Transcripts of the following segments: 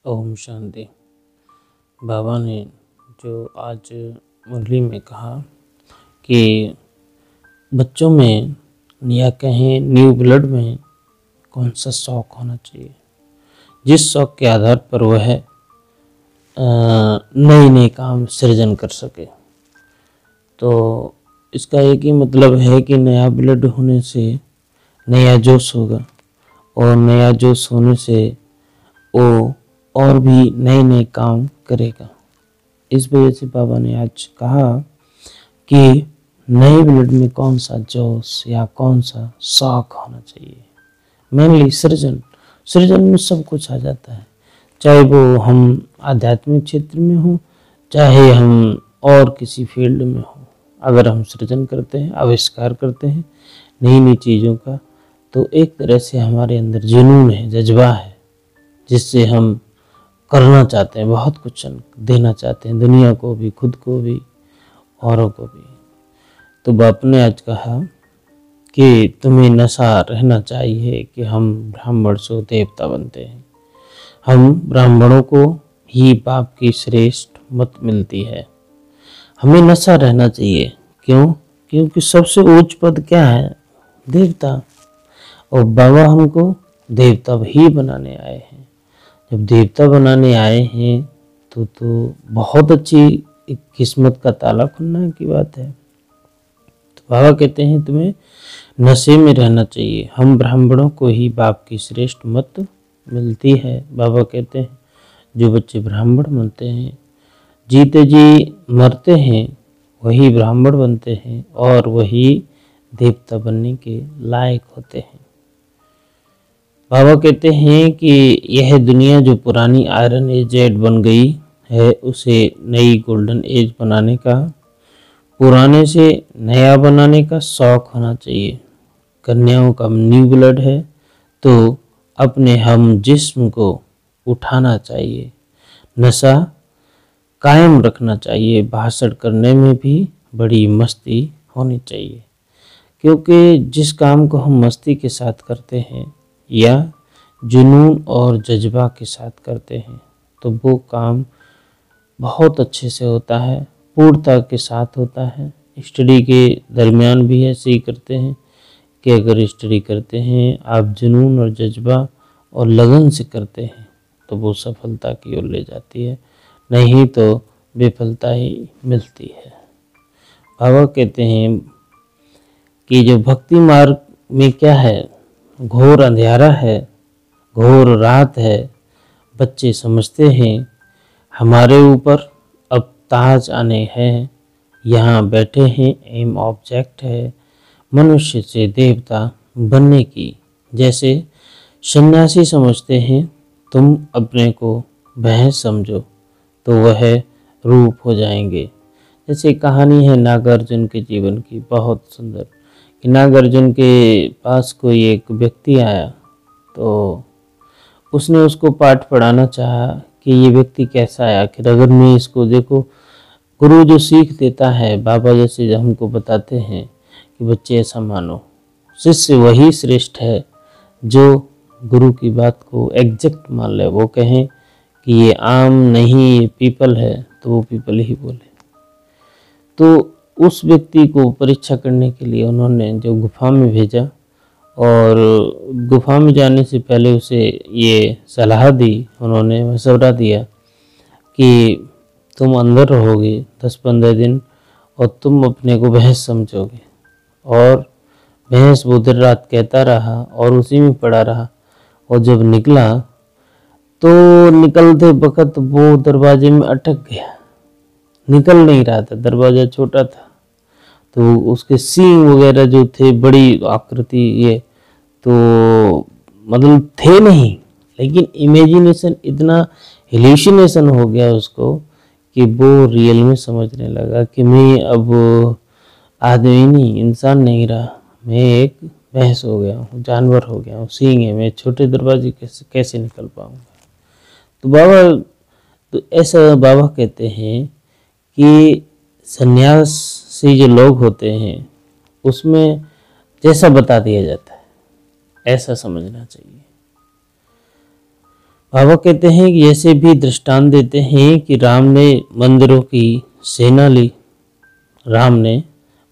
ओम शांति। बाबा ने जो आज मुरली में कहा कि बच्चों में या कहें न्यू ब्लड में कौन सा शौक़ होना चाहिए, जिस शौक़ के आधार पर वह नए नए काम सृजन कर सके। तो इसका एक ही मतलब है कि नया ब्लड होने से नया जोश होगा और नया जोश होने से वो और भी नए नए काम करेगा। इस वजह से बाबा ने आज कहा कि नए ब्लड में कौन सा जोश या कौन सा शौक़ होना चाहिए। मेनली सृजन में सब कुछ आ जाता है, चाहे वो हम आध्यात्मिक क्षेत्र में हो, चाहे हम और किसी फील्ड में हो। अगर हम सृजन करते हैं, आविष्कार करते हैं नई नई चीज़ों का, तो एक तरह से हमारे अंदर जुनून है, जज्बा है, जिससे हम करना चाहते हैं, बहुत कुछ देना चाहते हैं दुनिया को भी, खुद को भी, औरों को भी। तो बाप ने आज कहा कि तुम्हें नशा रहना चाहिए कि हम ब्राह्मण से देवता बनते हैं। हम ब्राह्मणों को ही बाप की श्रेष्ठ मत मिलती है। हमें नशा रहना चाहिए। क्यों? क्योंकि सबसे ऊंच पद क्या है? देवता। और बाबा हमको देवता ही बनाने आए हैं। जब देवता बनाने आए हैं तो बहुत अच्छी एक किस्मत का ताला खुलने की बात है। तो बाबा कहते हैं तुम्हें नशे में रहना चाहिए। हम ब्राह्मणों को ही बाप की श्रेष्ठ मत मिलती है। बाबा कहते हैं जो बच्चे ब्राह्मण बनते हैं, जीते जी मरते हैं, वही ब्राह्मण बनते हैं और वही देवता बनने के लायक होते हैं। बाबा कहते हैं कि यह दुनिया जो पुरानी आयरन एज बन गई है, उसे नई गोल्डन एज बनाने का, पुराने से नया बनाने का शौक़ होना चाहिए। कन्याओं का न्यू ब्लड है तो अपने हम जिस्म को उठाना चाहिए, नशा कायम रखना चाहिए, भाषण करने में भी बड़ी मस्ती होनी चाहिए। क्योंकि जिस काम को हम मस्ती के साथ करते हैं या जुनून और जज्बा के साथ करते हैं तो वो काम बहुत अच्छे से होता है, पूर्णता के साथ होता है। स्टडी के दरमियान भी ऐसे ही करते हैं कि अगर स्टडी करते हैं आप जुनून और जज्बा और लगन से करते हैं तो वो सफलता की ओर ले जाती है, नहीं तो विफलता ही मिलती है। बाबा कहते हैं कि जो भक्ति मार्ग में क्या है, घोर अंधेरा है, घोर रात है। बच्चे समझते हैं हमारे ऊपर अब ताज आने हैं, यहाँ बैठे हैं, एम ऑब्जेक्ट है मनुष्य से देवता बनने की। जैसे सन्यासी समझते हैं तुम अपने को भैंस समझो तो वह रूप हो जाएंगे। जैसे कहानी है नागार्जुन के जीवन की, बहुत सुंदर, कि नागार्जुन के पास कोई एक व्यक्ति आया तो उसने उसको पाठ पढ़ाना चाहा कि ये व्यक्ति कैसा है, आखिर अगर मैं इसको देखो, गुरु जो सीख देता है, बाबा जैसे हमको बताते हैं कि बच्चे ऐसा मानो, शिष्य वही श्रेष्ठ है जो गुरु की बात को एग्जैक्ट मान ले। वो कहें कि ये आम नहीं, ये पीपल है, तो वो पीपल ही बोले। तो उस व्यक्ति को परीक्षा करने के लिए उन्होंने जो गुफा में भेजा और गुफा में जाने से पहले उसे ये सलाह दी, उन्होंने मशवरा दिया कि तुम अंदर रहोगे 10-15 दिन और तुम अपने को भैंस समझोगे। और भैंस वो देर रात कहता रहा और उसी में पड़ा रहा। और जब निकला तो निकलते वक्त वो दरवाजे में अटक गया, निकल नहीं रहा था, दरवाज़ा छोटा था तो उसके सींग वगैरह जो थे, बड़ी आकृति, ये तो मतलब थे नहीं, लेकिन इमेजिनेशन इतना हेल्यूसिनेशन हो गया उसको कि वो रियल में समझने लगा कि मैं अब आदमी नहीं, इंसान नहीं रहा, मैं एक भैंस हो गया हूँ, जानवर हो गया हूँ, सींग है, मैं छोटे दरवाजे कैसे निकल पाऊँगा। तो बाबा तो ऐसा बाबा कहते हैं कि सन्यासी जो लोग होते हैं उसमें जैसा बता दिया जाता है ऐसा समझना चाहिए। बाबा कहते हैं कि ऐसे भी दृष्टांत देते हैं कि राम ने बंदरों की सेना ली, राम ने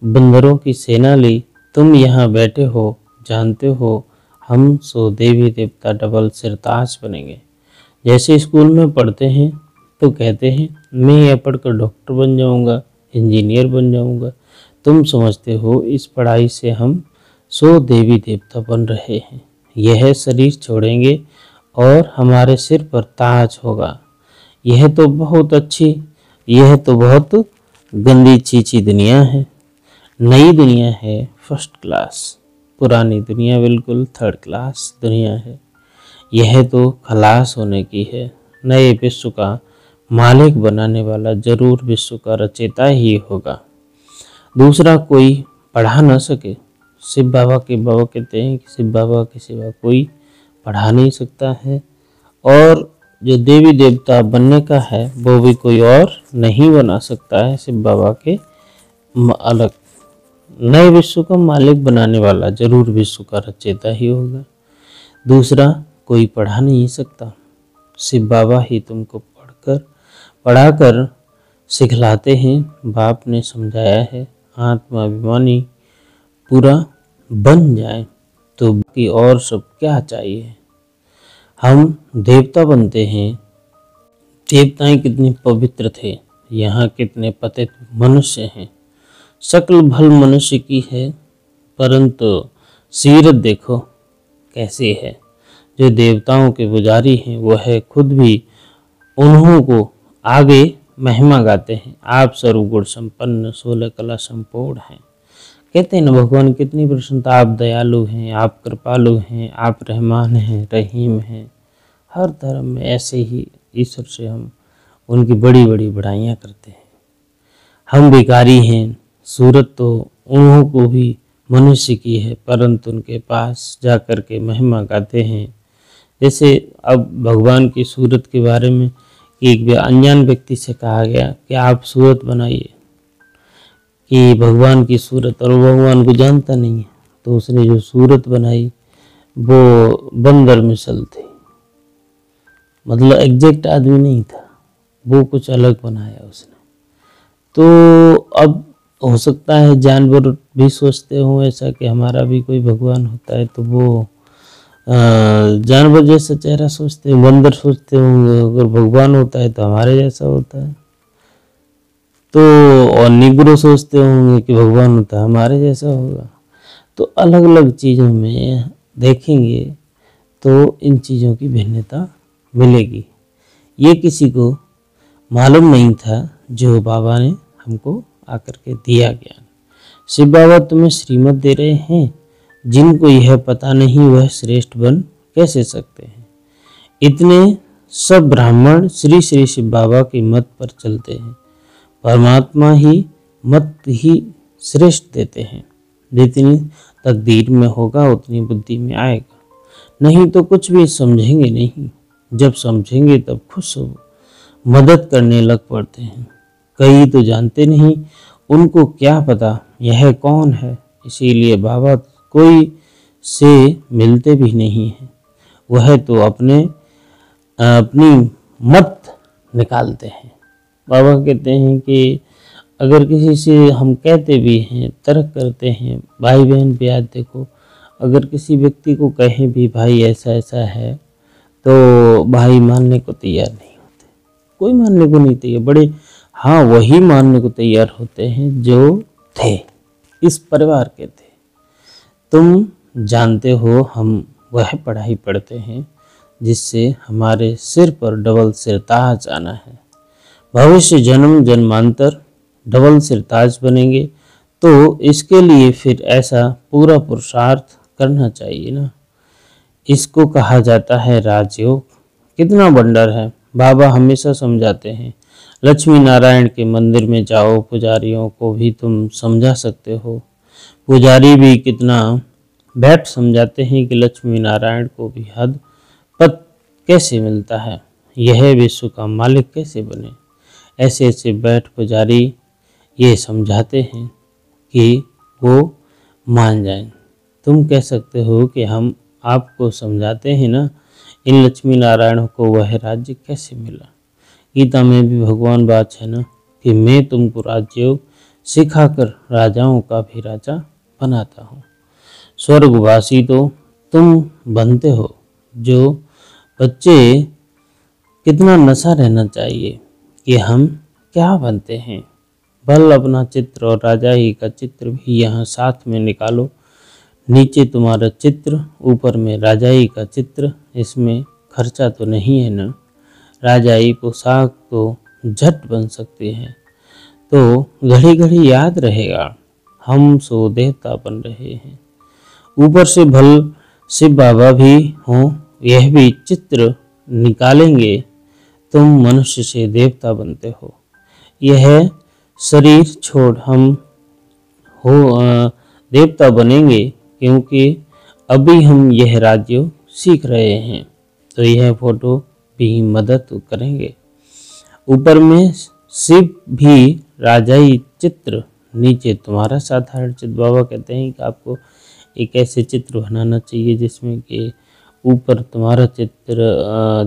बंदरों की सेना ली, तुम यहाँ बैठे हो, जानते हो हम सो देवी देवता डबल सिरताज बनेंगे। जैसे स्कूल में पढ़ते हैं तो कहते हैं मैं यह पढ़कर डॉक्टर बन जाऊंगा, इंजीनियर बन जाऊंगा। तुम समझते हो इस पढ़ाई से हम सो देवी देवता बन रहे हैं। यह शरीर छोड़ेंगे और हमारे सिर पर ताज होगा। यह तो बहुत गंदी चीची दुनिया है। नई दुनिया है फर्स्ट क्लास, पुरानी दुनिया बिल्कुल थर्ड क्लास दुनिया है। यह तो खलास होने की है। नए विश्व का मालिक बनाने वाला जरूर विश्व का रचयिता ही होगा, दूसरा कोई पढ़ा न सके। शिव बाबा कहते हैं कि शिव बाबा के सिवा कोई पढ़ा नहीं सकता है, और जो देवी देवता बनने का है वो भी कोई और नहीं बना सकता है शिव बाबा के अलग। नए विश्व का मालिक बनाने वाला जरूर विश्व का रचयिता ही होगा, दूसरा कोई पढ़ा नहीं सकता। शिव बाबा ही तुमको पढ़ाकर सिखलाते हैं। बाप ने समझाया है आत्माभिमानी पूरा बन जाए तो बाकी और सब क्या चाहिए। हम देवता बनते हैं। देवताएं कितने पवित्र थे, यहाँ कितने पतित मनुष्य हैं। शक्ल भल मनुष्य की है परंतु सीरत देखो कैसी है। जो देवताओं के पुजारी हैं वो है खुद भी उन्हों को आगे महिमा गाते हैं। आप सर्वगुण संपन्न 16 कला संपूर्ण हैं। कहते हैं ना भगवान कितनी प्रसन्नता, आप दयालु हैं, आप कृपालु हैं, आप रहमान हैं, रहीम हैं। हर धर्म में ऐसे ही ईश्वर से हम उनकी बड़ी बड़ी बढ़ाइयाँ करते हैं। हम भिखारी हैं, सूरत तो उन्हों को भी मनुष्य की है परंतु उनके पास जा कर के महिमा गाते हैं। जैसे अब भगवान की सूरत के बारे में एक अनजान व्यक्ति से कहा गया कि आप सूरत बनाइए, कि भगवान की सूरत, और वो भगवान को जानता नहीं है, तो उसने जो सूरत बनाई वो बंदर मिसल थी, मतलब एग्जैक्ट आदमी नहीं था, वो कुछ अलग बनाया उसने। तो अब हो सकता है जानवर भी सोचते हों ऐसा कि हमारा भी कोई भगवान होता है, तो वो जानवर जैसा चेहरा सोचते हैं, बंदर सोचते होंगे अगर भगवान होता है तो हमारे जैसा होता है। तो और निग्रो सोचते होंगे कि भगवान होता है हमारे जैसा होगा। तो अलग अलग चीज़ों में देखेंगे तो इन चीज़ों की भिन्नता मिलेगी। ये किसी को मालूम नहीं था जो बाबा ने हमको आकर के दिया ज्ञान। शिव बाबा तुम्हें श्रीमत दे रहे हैं, जिनको यह पता नहीं वह श्रेष्ठ बन कैसे सकते हैं। इतने सब ब्राह्मण श्री श्री शिव बाबा की मत पर चलते हैं। परमात्मा ही मत ही श्रेष्ठ देते हैं। जितनी तकदीर में होगा उतनी बुद्धि में आएगा, नहीं तो कुछ भी समझेंगे नहीं। जब समझेंगे तब खुश हो मदद करने लग पड़ते हैं। कई तो जानते नहीं, उनको क्या पता यह कौन है, इसीलिए बाबा कोई से मिलते भी नहीं हैं। वह तो अपनी मत निकालते हैं। बाबा कहते हैं कि अगर किसी से हम कहते भी हैं, तर्क करते हैं, भाई बहन प्यार देखो, अगर किसी व्यक्ति को कहें भी भाई ऐसा ऐसा है तो भाई मानने को तैयार नहीं होते, कोई मानने को नहीं तैयार। बड़े हाँ वही मानने को तैयार होते हैं जो थे, इस परिवार के थे। तुम जानते हो हम वह पढ़ाई पढ़ते हैं जिससे हमारे सिर पर डबल सिरताज आना है। भविष्य जन्म जन्मांतर डबल सिरताज बनेंगे, तो इसके लिए फिर ऐसा पूरा पुरुषार्थ करना चाहिए ना। इसको कहा जाता है राजयोग। कितना वंडर है। बाबा हमेशा समझाते हैं, लक्ष्मी नारायण के मंदिर में जाओ, पुजारियों को भी तुम समझा सकते हो। पुजारी भी कितना बैठ समझाते हैं कि लक्ष्मी नारायण को भी हद पद कैसे मिलता है, यह विश्व का मालिक कैसे बने। ऐसे ऐसे बैठ पुजारी ये समझाते हैं कि वो मान जाएं। तुम कह सकते हो कि हम आपको समझाते हैं ना, इन लक्ष्मी नारायण को वह राज्य कैसे मिला। गीता में भी भगवान बात है ना कि मैं तुमको राजयोग सिखाकर राजाओं का भी राजा बनाता हूँ। स्वर्गवासी तो तुम बनते हो। जो बच्चे कितना नशा रहना चाहिए कि हम क्या बनते हैं। बल अपना चित्र और राजाई का चित्र भी यहाँ साथ में निकालो। नीचे तुम्हारा चित्र, ऊपर में राजाई का चित्र। इसमें खर्चा तो नहीं है ना। राजाई पोशाक तो झट बन सकती है, तो घड़ी घड़ी याद रहेगा हम सो देवता बन रहे हैं। ऊपर से भल शिव बाबा भी हों, यह भी चित्र निकालेंगे। तुम मनुष्य से देवता बनते हो। यह शरीर छोड़ हम देवता बनेंगे, क्योंकि अभी हम यह राज्य सीख रहे हैं। तो यह फोटो भी मदद करेंगे। ऊपर में शिव भी राजाई चित्र, नीचे तुम्हारा साधारण चित्र। बाबा कहते हैं कि आपको एक ऐसे चित्र बनाना चाहिए जिसमें कि ऊपर तुम्हारा चित्र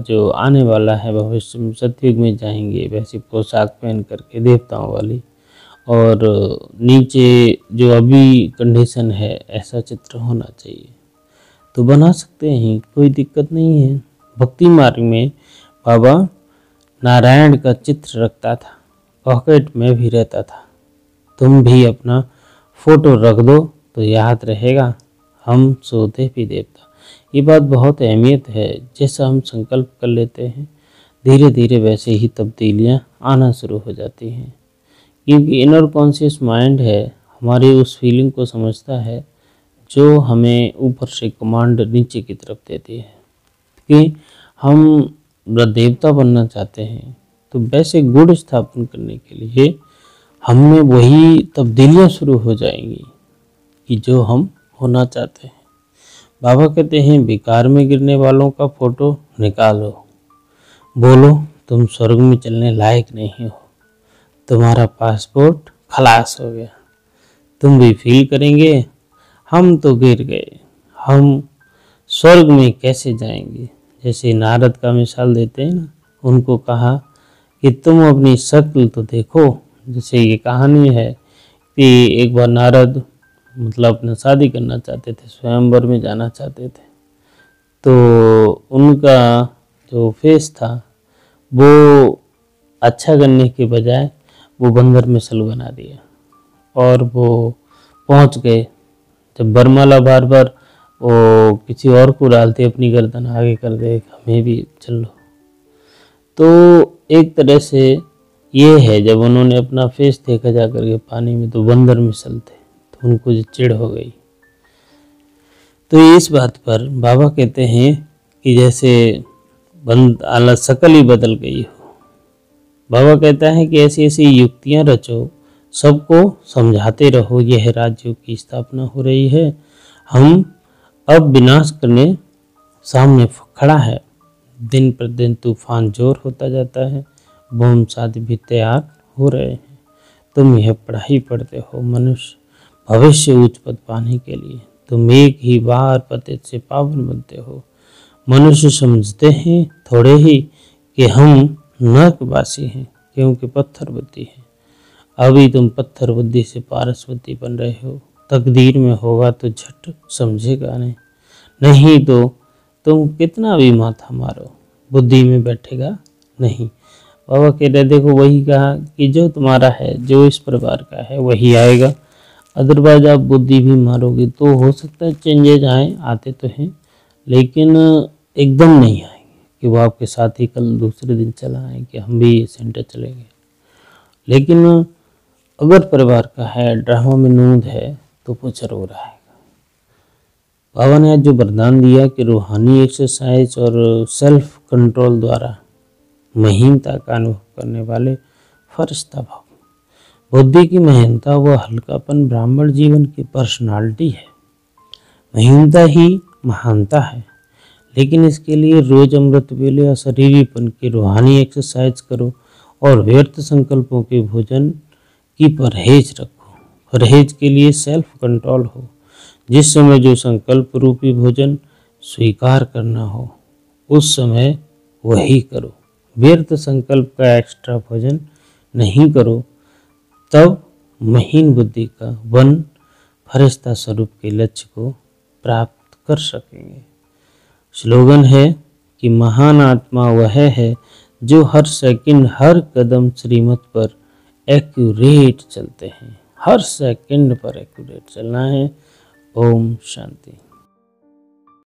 जो आने वाला है भविष्य में सतयुग में जाएंगे वैसी पोशाक पहन करके देवताओं वाली, और नीचे जो अभी कंडीशन है ऐसा चित्र होना चाहिए। तो बना सकते हैं, कोई दिक्कत नहीं है। भक्ति मार्ग में बाबा नारायण का चित्र रखता था, पॉकेट में भी रहता था। तुम भी अपना फोटो रख दो तो याद रहेगा हम सो देवी देवता। ये बात बहुत अहमियत है। जैसा हम संकल्प कर लेते हैं धीरे धीरे वैसे ही तब्दीलियाँ आना शुरू हो जाती हैं, क्योंकि इनर कॉन्शियस माइंड है हमारी उस फीलिंग को समझता है जो हमें ऊपर से कमांड नीचे की तरफ देती है कि हम देवता बनना चाहते हैं। तो वैसे गुण स्थापन करने के लिए हमें वही तब्दीलियाँ शुरू हो जाएंगी कि जो हम होना चाहते हैं। बाबा कहते हैं बेकार में गिरने वालों का फोटो निकालो, बोलो तुम स्वर्ग में चलने लायक नहीं हो, तुम्हारा पासपोर्ट खलास हो गया। तुम भी फील करेंगे हम तो गिर गए, हम स्वर्ग में कैसे जाएंगे। जैसे नारद का मिसाल देते हैं ना, उनको कहा कि तुम अपनी शक्ल तो देखो। जैसे ये कहानी है कि एक बार नारद अपना शादी करना चाहते थे, स्वयंवर में जाना चाहते थे। तो उनका जो फेस था वो अच्छा करने के बजाय वो बंदर मिसल बना दिया और वो पहुंच गए। जब बरमाला बार बार वो किसी और को डालते अपनी गर्दन आगे कर दे हमें भी चल लो। तो एक तरह से ये है जब उन्होंने अपना फेस देखा जा करके पानी में तो बंदर मिसलते, तो उनको जो चिढ़ हो गई। तो इस बात पर बाबा कहते हैं कि जैसे आला शकल ही बदल गई हो। बाबा कहता है कि ऐसी ऐसी युक्तियां रचो, सबको समझाते रहो यह राज्यों की स्थापना हो रही है, हम अब विनाश करने सामने खड़ा है। दिन पर दिन तूफान जोर होता जाता है, बम शादी भी तैयार हो रहे हैं। तुम यह पढ़ाई पढ़ते हो मनुष्य भविष्य उच्च पद पाने के लिए। तुम एक ही बार पतित से पावन बनते हो। मनुष्य समझते हैं थोड़े ही कि हम नरकवासी हैं, क्योंकि पत्थर बुद्धि है। अभी तुम पत्थर बुद्धि से पारसवती बन रहे हो। तकदीर में होगा तो झट समझेगा नहीं तो तुम कितना भी माथा मारो बुद्धि में बैठेगा नहीं। बाबा कह रहे देखो वही कहा कि जो तुम्हारा है जो इस परिवार का है वही आएगा। अदरवाइज आप बुद्धि भी मारोगे तो हो सकता है चेंजेज आए, आते तो हैं लेकिन एकदम नहीं आएंगे कि वो आपके साथ ही कल दूसरे दिन चला आए कि हम भी सेंटर चलेंगे। लेकिन अगर परिवार का है ड्रामा में नूंद है तो वो जरूर आएगा। बाबा ने आज जो वरदान दिया कि रूहानी एक्सरसाइज और सेल्फ कंट्रोल द्वारा महीनता का अनुभव करने वाले फरिश्ता भाव। बुद्धि की महीनता व हल्कापन ब्राह्मण जीवन की पर्सनालिटी है। महीनता ही महानता है, लेकिन इसके लिए रोज अमृत वेले और शरीरीपन की रूहानी एक्सरसाइज करो और व्यर्थ संकल्पों के भोजन की परहेज रखो। परहेज के लिए सेल्फ कंट्रोल हो। जिस समय जो संकल्प रूपी भोजन स्वीकार करना हो उस समय वही करो। व्यर्थ संकल्प का एक्स्ट्रा भोजन नहीं करो, तब महीन बुद्धि का वन फरिश्ता स्वरूप के लक्ष्य को प्राप्त कर सकेंगे। स्लोगन है कि महान आत्मा वह है जो हर सेकंड हर कदम श्रीमत पर एक्यूरेट चलते हैं। हर सेकंड पर एक्यूरेट चलना है। ओम शांति।